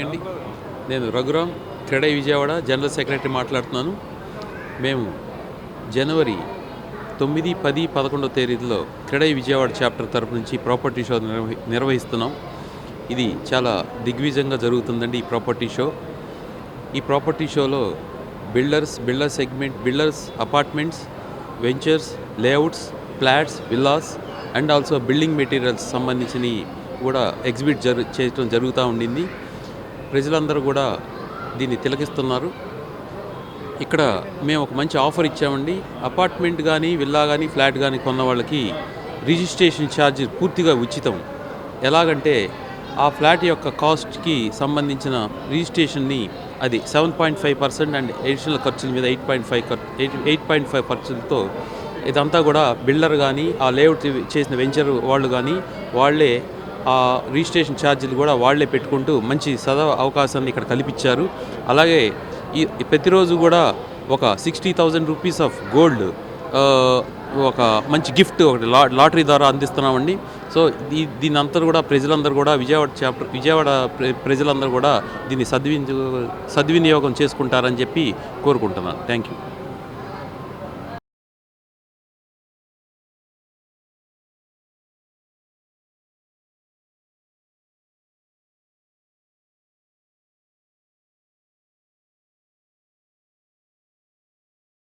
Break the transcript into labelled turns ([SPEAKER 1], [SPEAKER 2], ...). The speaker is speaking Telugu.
[SPEAKER 1] అండి. నేను రఘురామ్, క్రెడై విజయవాడ జనరల్ సెక్రటరీ మాట్లాడుతున్నాను. మేము జనవరి 9, 10, 11 తేదీల్లో క్రెడై విజయవాడ చాప్టర్ తరపు నుంచి ప్రాపర్టీ షో నిర్వహిస్తున్నాం. ఇది చాలా దిగ్విజయంగా జరుగుతుందండి ఈ ప్రాపర్టీ షో. ఈ ప్రాపర్టీ షోలో builder segment, builders, apartments, ventures, layouts, flats, villas and also building materials సంబంధించినవి కూడా ఎగ్జిబిట్ చేయడం జరుగుతూ ఉండింది. ప్రజలందరూ కూడా దీన్ని తిలకిస్తున్నారు. ఇక్కడ మేము ఒక మంచి ఆఫర్ ఇచ్చామండి. అపార్ట్మెంట్ కానీ, విల్లా కానీ, ఫ్లాట్ కానీ కొన్న వాళ్ళకి రిజిస్ట్రేషన్ ఛార్జ్ పూర్తిగా ఉచితం. ఎలాగంటే ఆ ఫ్లాట్ యొక్క కాస్ట్కి సంబంధించిన రిజిస్ట్రేషన్ని అది 7.5% అండ్ అడిషనల్ ఖర్చుల మీద 8.5%తో ఇదంతా కూడా బిల్డర్ కానీ, ఆ లేఅవుట్ చేసిన వెంచర్ వాళ్ళు కానీ వాళ్ళే ఆ రిజిస్ట్రేషన్ ఛార్జీలు కూడా వాళ్లే పెట్టుకుంటూ మంచి అవకాశాన్ని ఇక్కడ కల్పించారు. అలాగే ఈ ప్రతిరోజు కూడా ఒక 60,000 రూపీస్ ఆఫ్ గోల్డ్ ఒక మంచి గిఫ్ట్ ఒకటి లాటరీ ద్వారా అందిస్తున్నామండి. సో దీని అంతా కూడా ప్రజలందరూ కూడా విజయవాడ ప్రజలందరూ కూడా దీన్ని సద్వినియోగం చేసుకుంటారని చెప్పి కోరుకుంటున్నాను. Thank you.